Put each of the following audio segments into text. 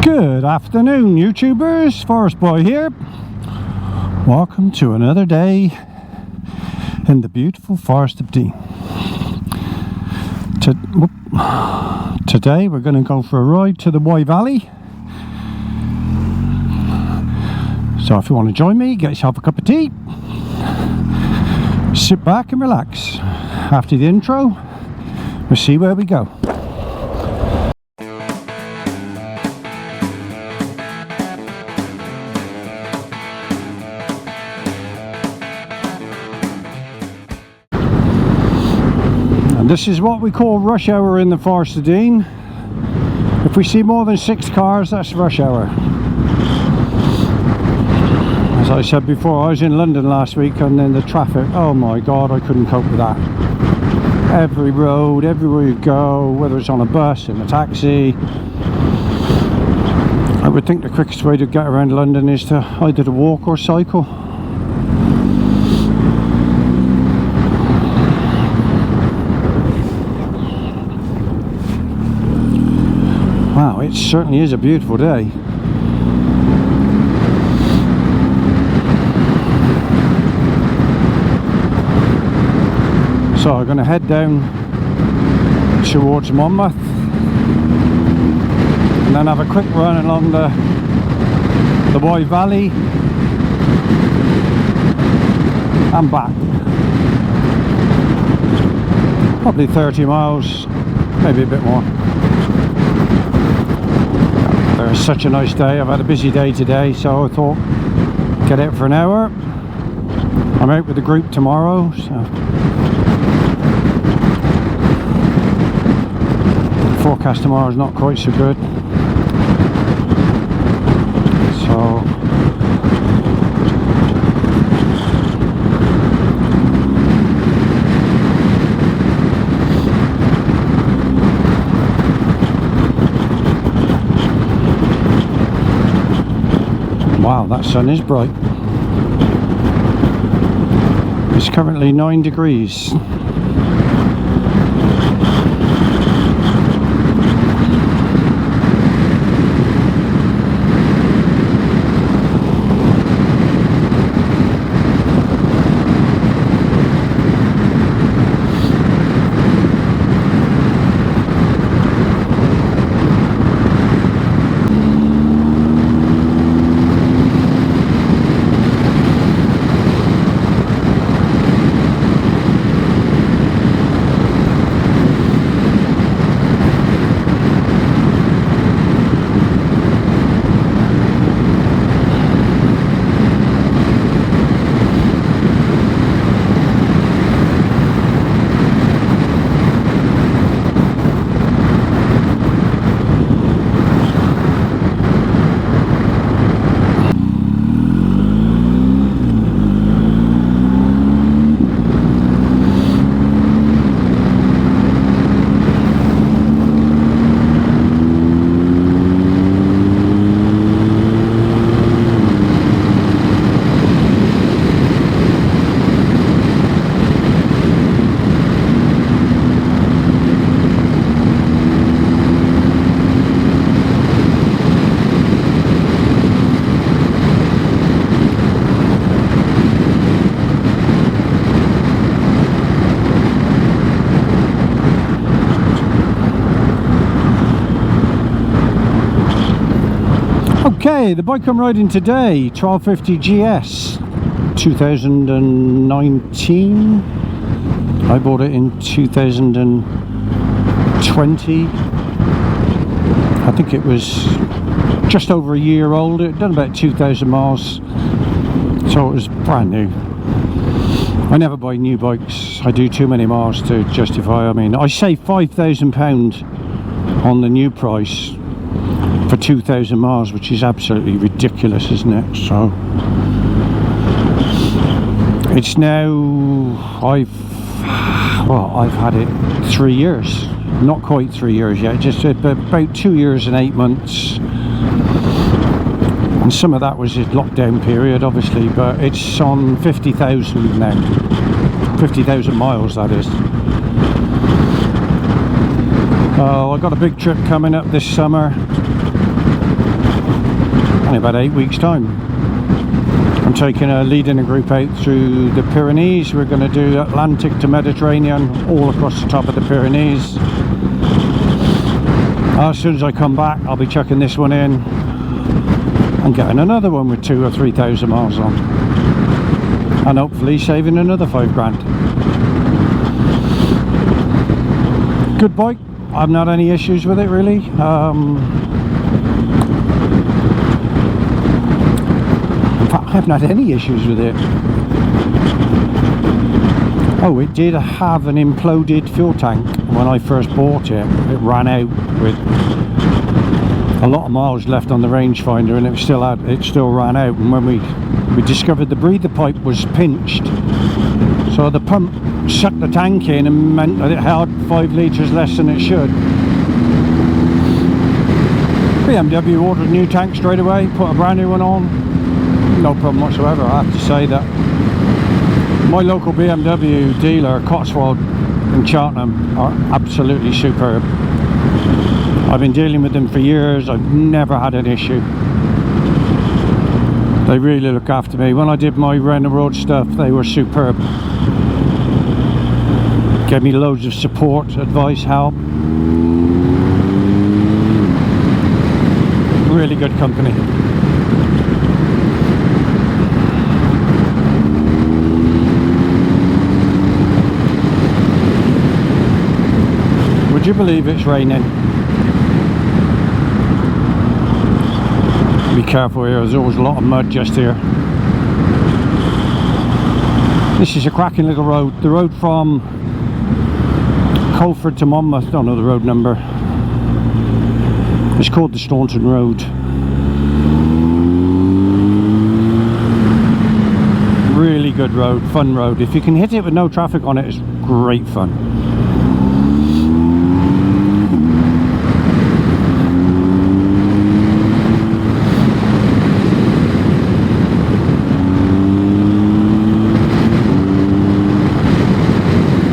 Good afternoon, YouTubers. Forest Boy here. Welcome to another day in the beautiful Forest of Dean. Today we're going to go for a ride to the Wye Valley. So if you want to join me, get yourself a cup of tea, sit back and relax. After the intro, we'll see where we go. This is what we call rush hour in the Forest of Dean. If we see more than 6 cars, that's rush hour. As I said before, I was in London last week and then the traffic, oh my god, I couldn't cope with that. Every road, everywhere you go, whether it's on a bus, in a taxi. I would think the quickest way to get around London is to either to walk or cycle. Wow, it certainly is a beautiful day. So I'm going to head down towards Monmouth and then have a quick run along the Wye Valley and back. Probably 30 miles, maybe a bit more. It's such a nice day. I've had a busy day today, so I thought get out for an hour. I'm out with the group tomorrow, so the forecast tomorrow is not quite so good. So wow, that sun is bright. It's currently 9 degrees. Okay, the bike I'm riding today, 1250 GS, 2019. I bought it in 2020. I think it was just over a year old. It had done about 2,000 miles, so it was brand new. I never buy new bikes. I do too many miles to justify. I mean, I saved £5,000 on the new price for 2,000 miles, which is absolutely ridiculous, isn't it? So it's now I've had it 3 years, not quite 3 years yet, just about 2 years and 8 months, and some of that was a lockdown period obviously, but it's on 50,000 now, 50,000 miles that is. Oh, I've got a big trip coming up this summer. in about 8 weeks' time. I'm leading a group out through the Pyrenees. We're going to do Atlantic to Mediterranean, all across the top of the Pyrenees. As soon as I come back, I'll be chucking this one in and getting another one with 2,000 or 3,000 miles on, and hopefully saving another 5 grand. Good bike. I haven't had any issues with it really. In fact, I haven't had any issues with it. Oh, it did have an imploded fuel tank when I first bought it. It ran out with a lot of miles left on the rangefinder, and it still ran out. And when we discovered the breather pipe was pinched, so the pump sucked the tank in and meant that it held 5 litres less than it should. BMW ordered a new tank straight away, put a brand new one on, no problem whatsoever. I have to say that my local BMW dealer, Cotswold in Cheltenham, are absolutely superb. I've been dealing with them for years. I've never had an issue. They really look after me. When I did my round the road stuff, they were superb. Gave me loads of support, advice, help. Really good company. Would you believe it's raining? Be careful here, there's always a lot of mud just here. This is a cracking little road. The road from Colford to Monmouth, don't know the road number. It's called the Staunton Road. Really good road, fun road. If you can hit it with no traffic on it, it's great fun.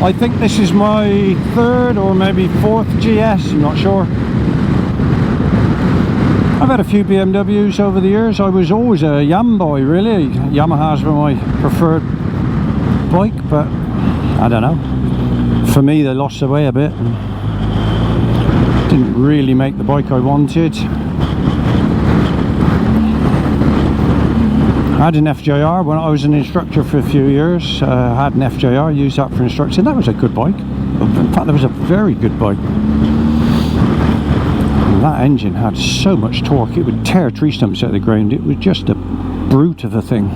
I think this is my 3rd or maybe 4th GS, I'm not sure. I've had a few BMWs over the years. I was always a Yam boy really. Yamahas were my preferred bike, but I don't know. For me they lost their way a bit. Didn't really make the bike I wanted. I had an FJR when I was an instructor for a few years. I had an FJR, used that for instruction. That was a good bike. In fact, that was a very good bike. And that engine had so much torque, it would tear tree stumps out of the ground. It was just a brute of a thing.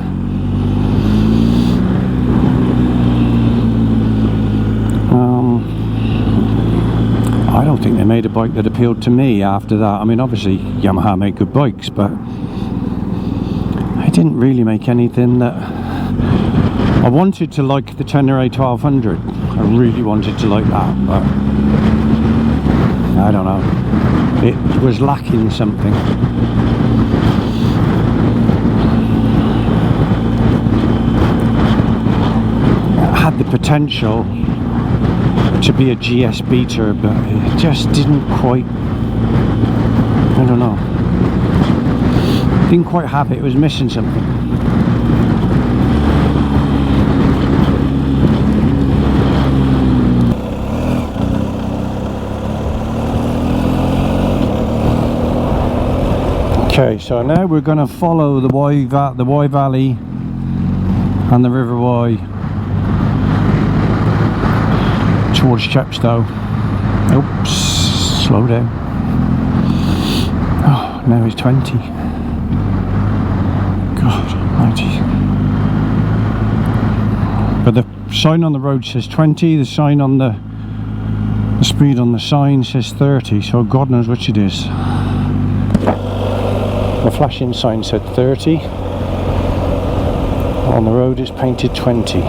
I don't think they made a bike that appealed to me after that. I mean, obviously Yamaha made good bikes, but I didn't really make anything that I wanted to like. The Tintern 1200, I really wanted to like that, but I don't know, it was lacking something. It had the potential to be a GS beater, but it just didn't quite, I don't know, didn't quite have it. It was missing something. Okay, so now we're going to follow the Wye Valley and the River Wye towards Chepstow. Oops, slow down. Oh, now it's 20. God almighty. But the sign on the road says 20, the sign on the speed on the sign says 30, so God knows which it is. The flashing sign said 30. On the road it's painted 20.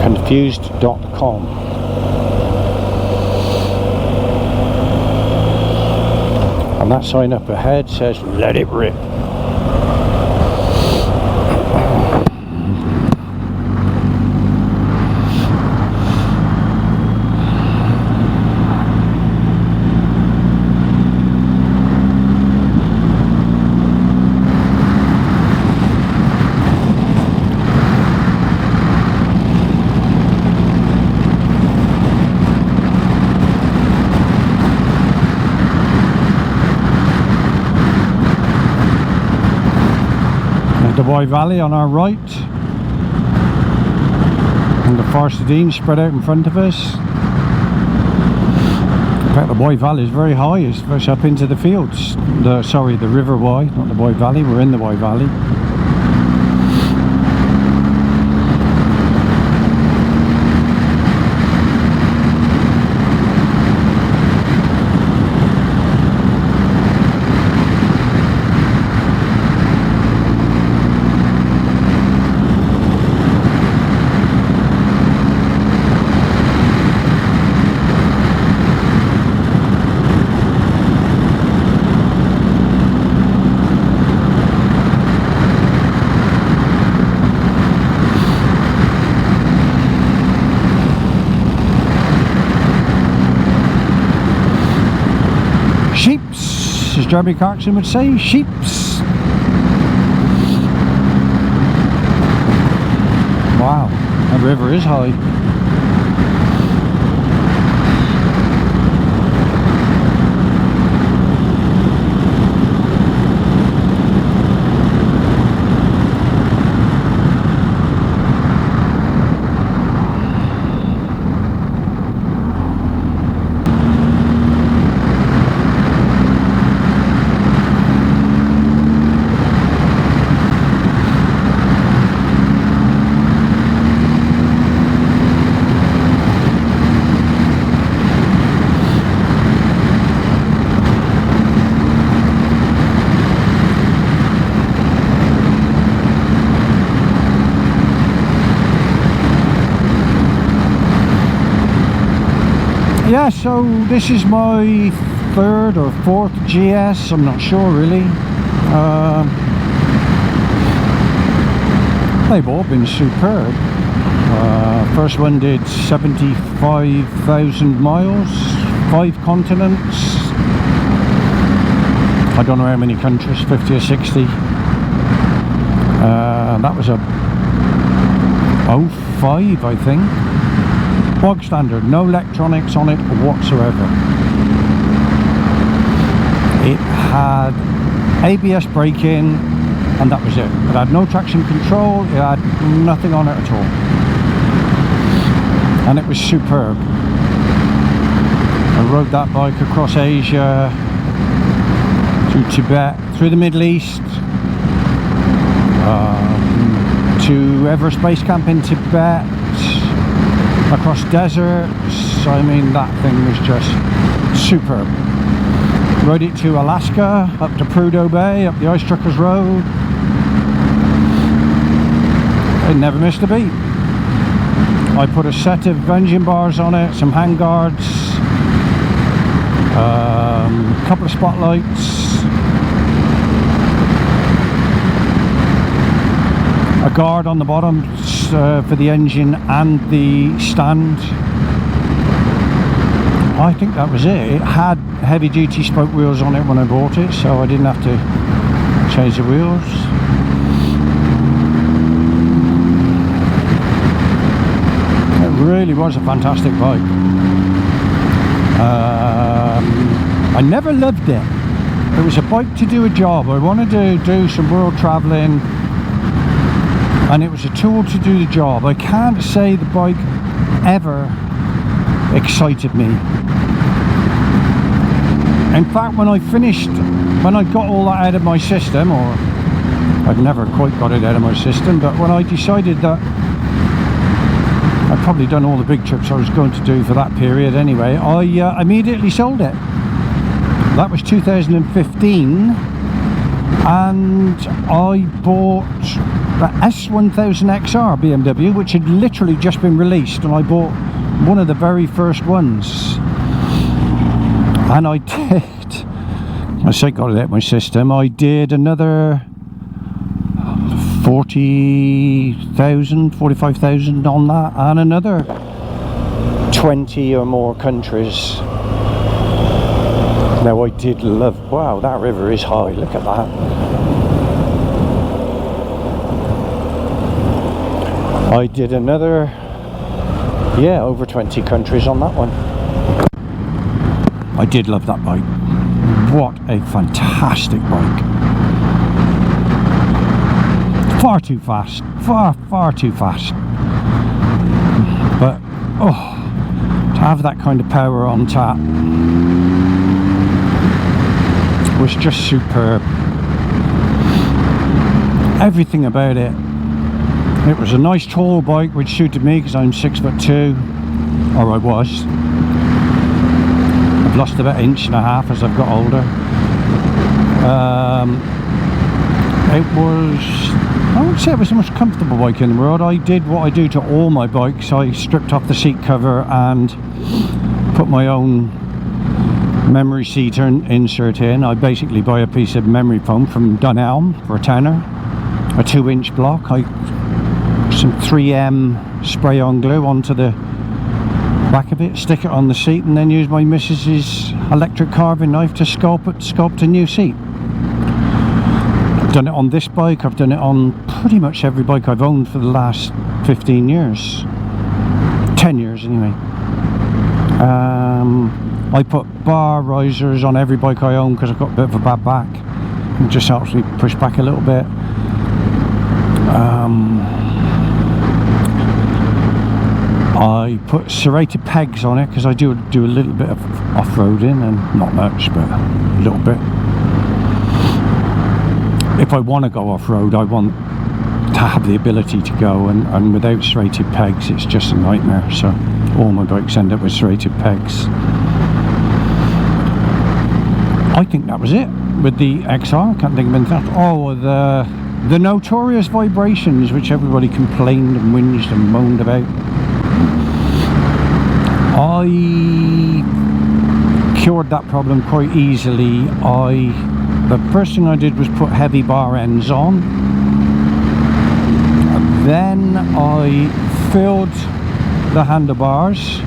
Confused.com. And that sign up ahead says let it rip. Wye Valley on our right, and the Forest of Dean spread out in front of us. In fact, the Wye Valley is very high, it's up into the fields. Sorry, the River Wye, not the Wye Valley. We're in the Wye Valley. Sheeps, as Jeremy Clarkson would say, sheeps. Wow, that river is high. Yeah, so this is my third or fourth GS, I'm not sure really. They've all been superb. First one did 75,000 miles, 5 continents. I don't know how many countries, 50 or 60. That was a 05, I think. Bog standard, no electronics on it whatsoever. It had ABS braking, and that was it. It had no traction control, it had nothing on it at all. And it was superb. I rode that bike across Asia, through Tibet, through the Middle East, to Everest Base Camp in Tibet, across deserts. I mean, that thing was just superb. Rode it to Alaska, up to Prudhoe Bay, up the Ice Truckers Road. It never missed a beat. I put a set of engine bars on it, some hand guards, a couple of spotlights, a guard on the bottom for the engine and the stand. I think that was it. It had heavy duty spoke wheels on it when I bought it, so I didn't have to change the wheels. It really was a fantastic bike. I never loved it. It was a bike to do a job. I wanted to do some world travelling, and it was a tool to do the job. I can't say the bike ever excited me. In fact, when I got all that out of my system, or I've never quite got it out of my system, but when I decided that I'd probably done all the big trips I was going to do for that period anyway, I immediately sold it. That was 2015, and I bought the S1000XR BMW, which had literally just been released, and I bought one of the very first ones. And I did, I say got it out of my system, I did another 40,000, 45,000 on that, and another 20 or more countries. Now I did love, wow, that river is high, look at that. I did another, yeah, over 20 countries on that one. I did love that bike. What a fantastic bike. Far too fast, far too fast. But oh, to have that kind of power on tap was just superb. Everything about it. It was a nice tall bike which suited me because I'm 6'2", or I was. I've lost about 1.5 inches as I've got older. It was, I would say it was the most comfortable bike in the world. I did what I do to all my bikes. I stripped off the seat cover and put my own memory seat insert in. I basically buy a piece of memory foam from Dunelm for a tenner, a 2-inch block. Some 3M spray on glue onto the back of it, stick it on the seat, and then use my missus's electric carving knife to sculpt a new seat. I've done it on this bike, I've done it on pretty much every bike I've owned for the last 15 years. 10 years anyway. I put bar risers on every bike I own because I've got a bit of a bad back. It just helps me push back a little bit. I put serrated pegs on it because I do a little bit of off-roading, and not much, but a little bit. If I want to go off-road, I want to have the ability to go, and without serrated pegs it's just a nightmare. So all my bikes end up with serrated pegs. I think that was it with the XR. Can't think of anything else. Oh, the notorious vibrations which everybody complained and whinged and moaned about. I cured that problem quite easily. The first thing I did was put heavy bar ends on. Then I filled the handlebars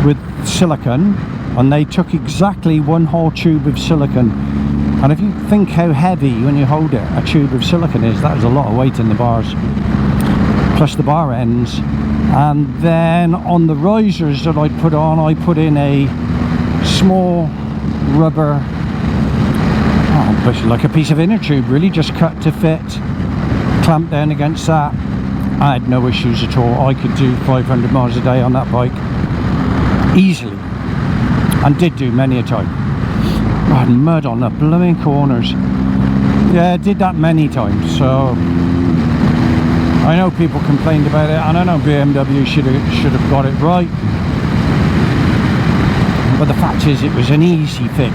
with silicone, and they took exactly 1 whole tube of silicone. And if you think how heavy, when you hold it, a tube of silicone is, that is a lot of weight in the bars, plus the bar ends. And then on the risers that I put on, I put in a small rubber, basically like a piece of inner tube, really, just cut to fit, clamped down against that. I had no issues at all. I could do 500 miles a day on that bike easily, and did do many a time. I had mud on the blooming corners. Yeah, I did that many times. So I know people complained about it, and I know BMW should have got it right, but the fact is it was an easy fix.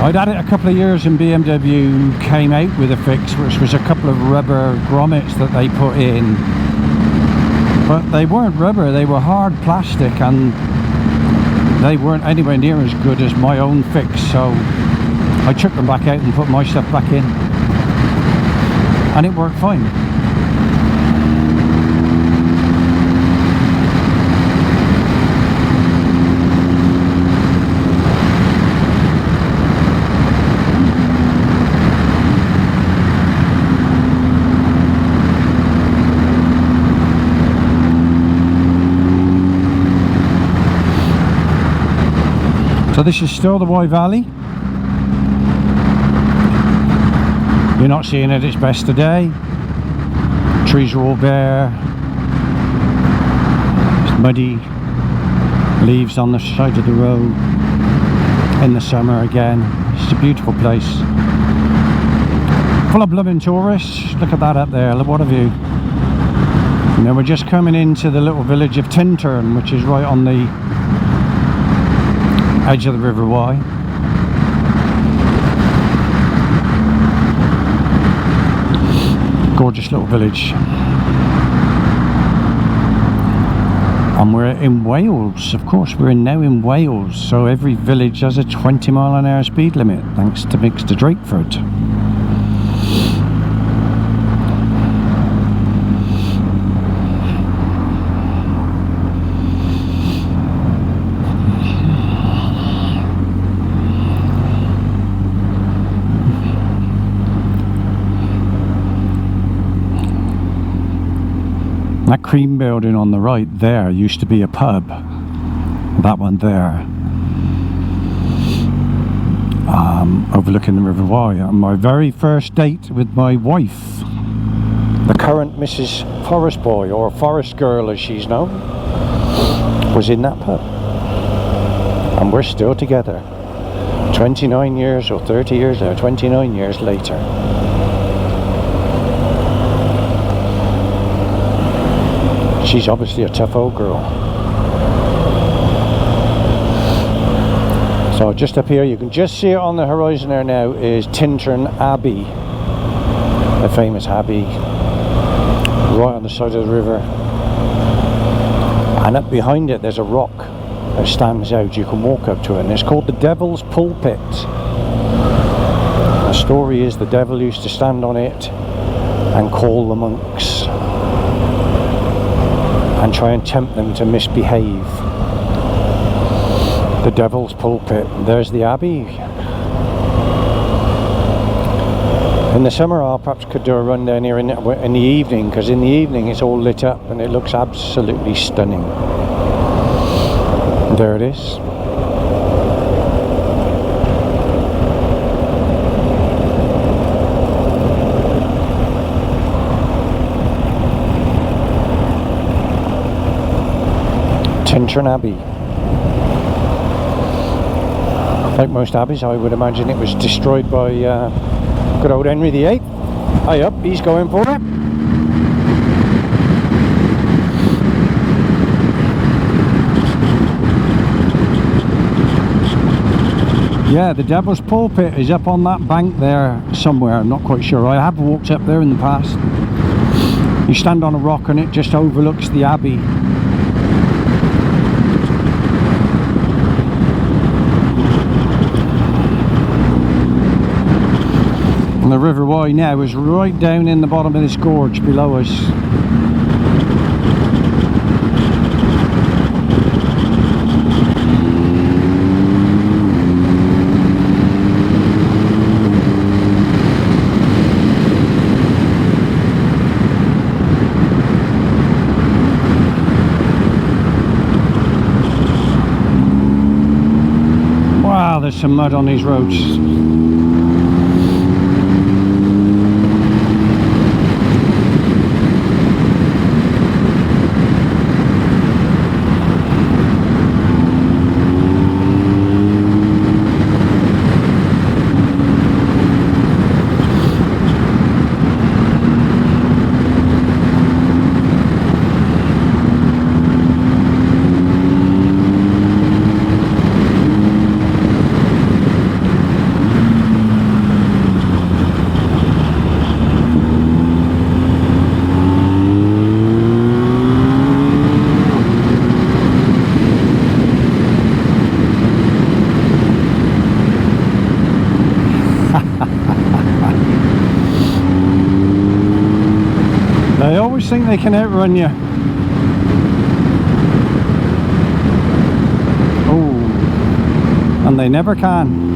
I'd had it a couple of years, and BMW came out with a fix which was a couple of rubber grommets that they put in, but they weren't rubber, they were hard plastic, and they weren't anywhere near as good as my own fix. So I took them back out and put my stuff back in, and it worked fine. So this is still the Wye Valley. You're not seeing it at its best today. Trees are all bare. It's muddy. Leaves on the side of the road. In the summer again. It's a beautiful place. Full of blooming tourists. Look at that up there. Look, what a view. And then we're just coming into the little village of Tintern, which is right on the edge of the River Wye. Gorgeous little village. And we're in Wales, of course. We're now in Wales, so every village has a 20-mile-an-hour speed limit, thanks to Mixter Drakeford. That cream building on the right there used to be a pub. That one there. overlooking the River Wye, on my very first date with my wife, the current Mrs. Forest Boy, or Forest Girl as she's known, was in that pub, and we're still together 29 years or 30 years or 29 years later. She's obviously a tough old girl. So just up here, you can just see it on the horizon there now, is Tintern Abbey, a famous abbey right on the side of the river. And up behind it there's a rock that stands out. You can walk up to it, and it's called the Devil's Pulpit. The story is the devil used to stand on it and call the monks and try and tempt them to misbehave. The Devil's Pulpit. There's the abbey. In the summer I perhaps could do a run down here in the evening, because in the evening it's all lit up and it looks absolutely stunning. There it is. Tintern Abbey. Like most abbeys, I would imagine it was destroyed by good old Henry VIII. High up, he's going for it. Yeah, the Devil's Pulpit is up on that bank there somewhere, I'm not quite sure. I have walked up there in the past. You stand on a rock and it just overlooks the abbey. And the River Wye now is right down in the bottom of this gorge below us. Wow, there's some mud on these roads. They always think they can outrun you. Oh, and they never can.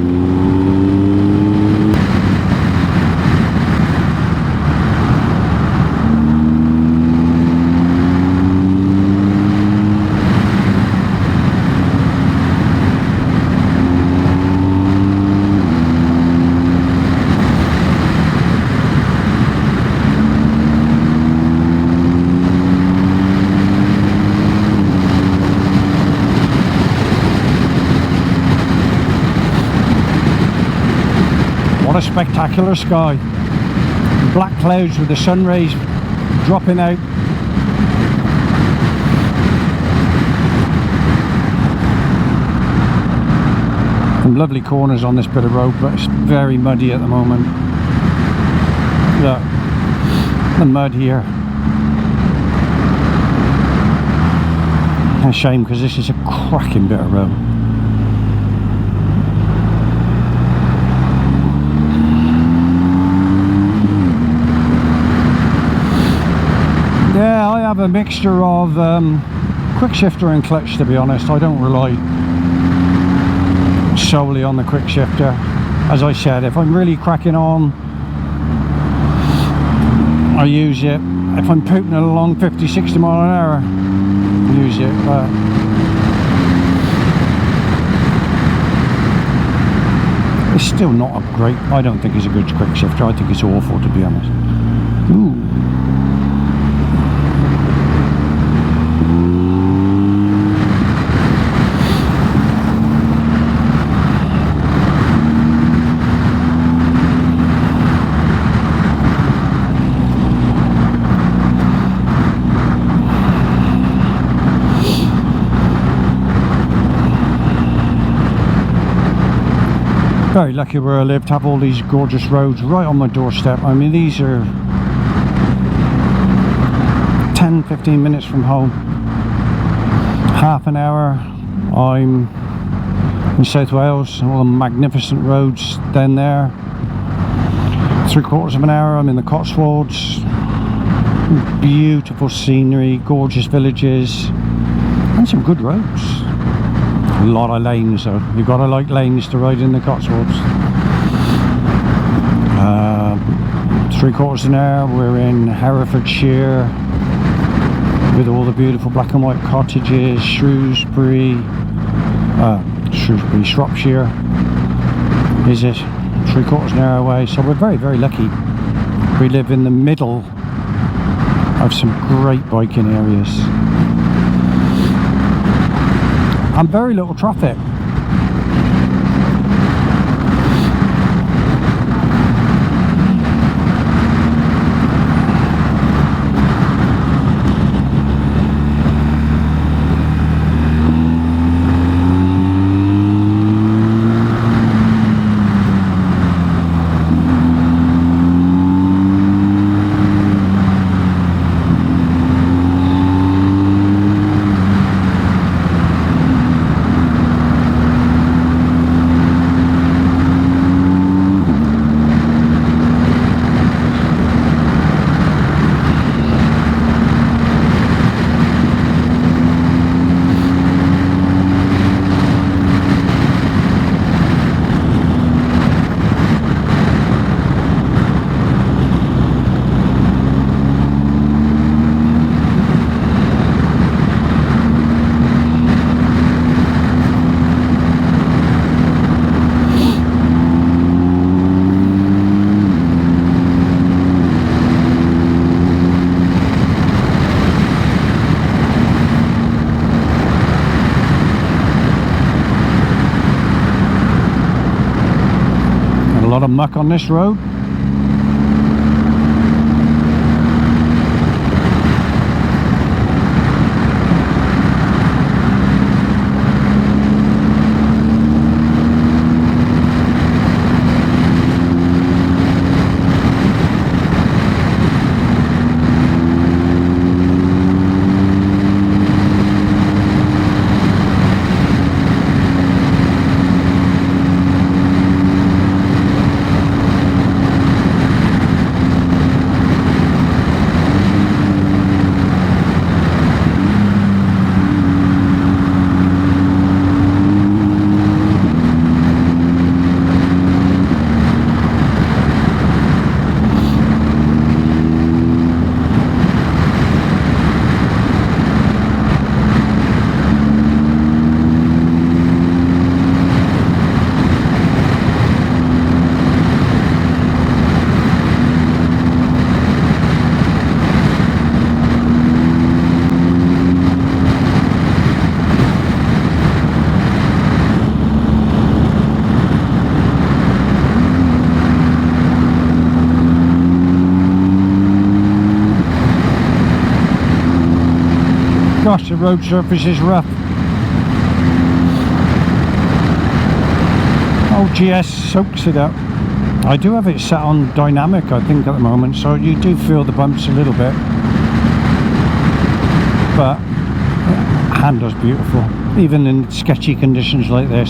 What a spectacular sky. Black clouds with the sun rays dropping out. Some lovely corners on this bit of road, but it's very muddy at the moment. Look, the mud here. A shame, because this is a cracking bit of road. Yeah, I have a mixture of quick shifter and clutch, to be honest. I don't rely solely on the quick shifter. As I said, if I'm really cracking on, I use it. If I'm pooting it along 50-60 mile an hour, I use it. But It's still not a great, I don't think it's a good quick shifter. I think it's awful, to be honest. Ooh. Very lucky where I live to have all these gorgeous roads right on my doorstep. I mean, these are 10-15 minutes from home. Half an hour I'm in South Wales, all the magnificent roads down there. 3/4 of an hour I'm in the Cotswolds. Beautiful scenery, gorgeous villages, and some good roads. A lot of lanes though. You've got to like lanes to ride in the Cotswolds. 3/4 of an hour we're in Herefordshire with all the beautiful black and white cottages. Shrewsbury, Shropshire is it? 3/4 of an hour away. So we're very, very lucky. We live in the middle of some great biking areas. And very little traffic. A lot of muck on this road. Gosh, the road surface is rough. Oh, GS soaks it up. I do have it set on dynamic, I think, at the moment, so you do feel the bumps a little bit. But it handles beautiful, even in sketchy conditions like this.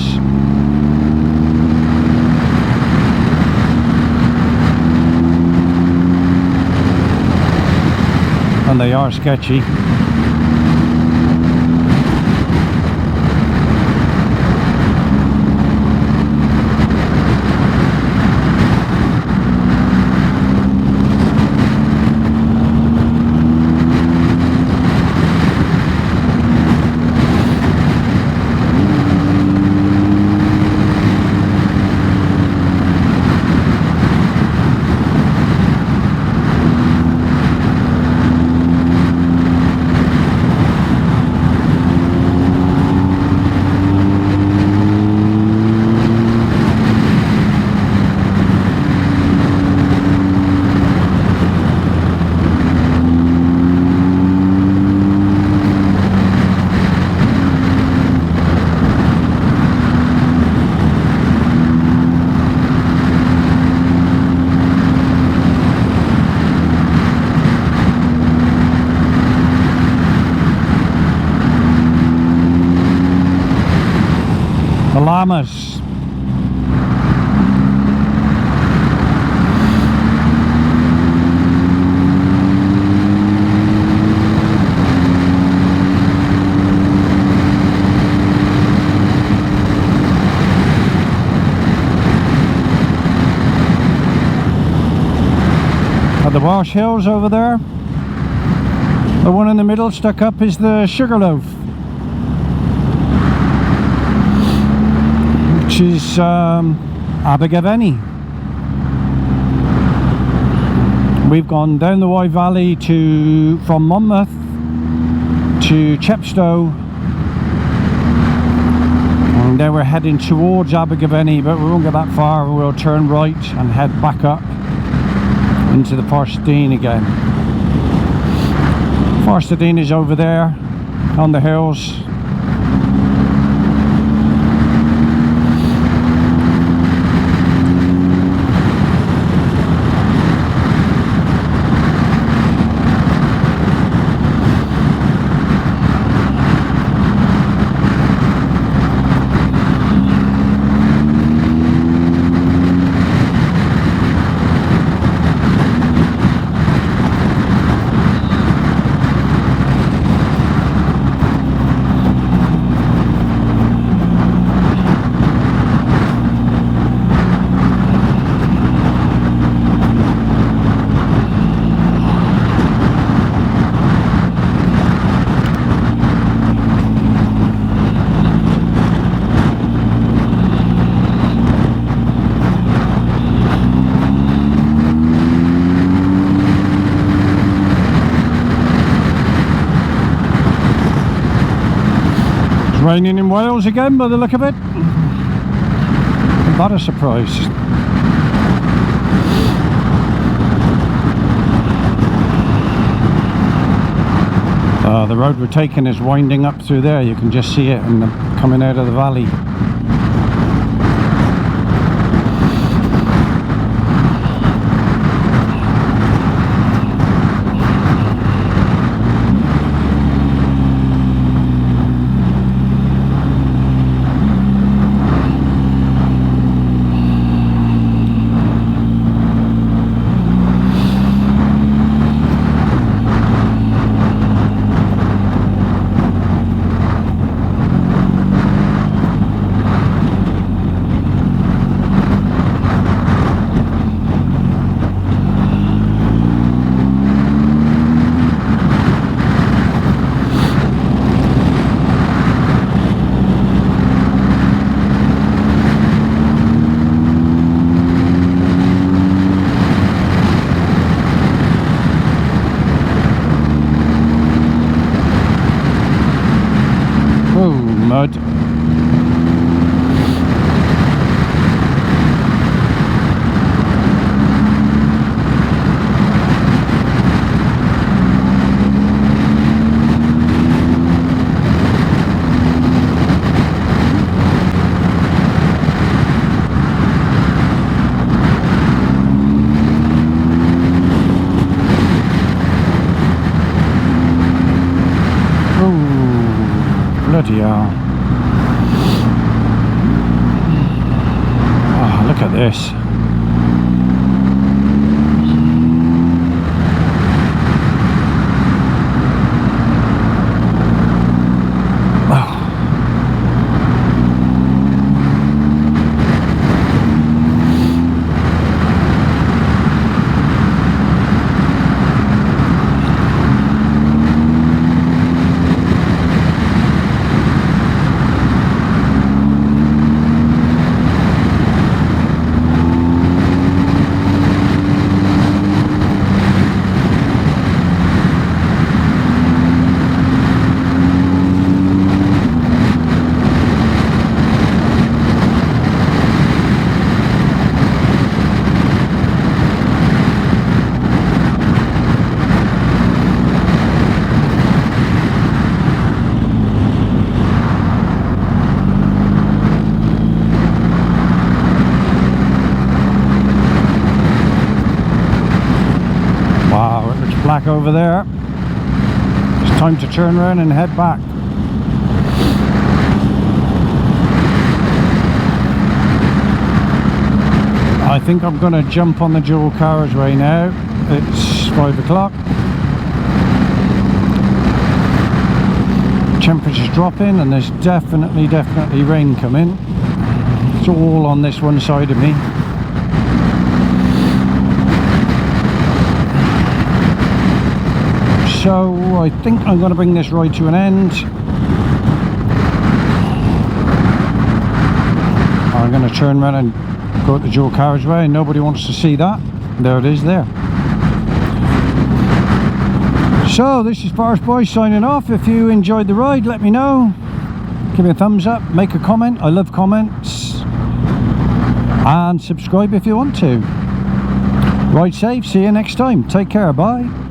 And they are sketchy. Bahamas. The Welsh Hills over there. The one in the middle stuck up is the Sugarloaf, which is Abergavenny. We've gone down the Wye Valley from Monmouth to Chepstow, and then we're heading towards Abergavenny, but we won't get that far. We'll turn right and head back up into the Forstadine again. Forstadine is over there on the hills. Raining in Wales again by the look of it. Not a surprise. The road we're taking is winding up through there. You can just see it coming out of the valley. Mud. Oh, bloody hell. Look at this. Black over there. It's time to turn around and head back. I think I'm going to jump on the dual carriageway now. It's 5 o'clock. Temperature's dropping and there's definitely rain coming. It's all on this one side of me. So I think I'm going to bring this ride to an end. I'm going to turn around and go to the dual carriageway, and nobody wants to see that. There it is there. So this is Forest Boy signing off. If you enjoyed the ride, let me know. Give me a thumbs up, make a comment. I love comments. And subscribe if you want to. Ride safe, see you next time. Take care, bye.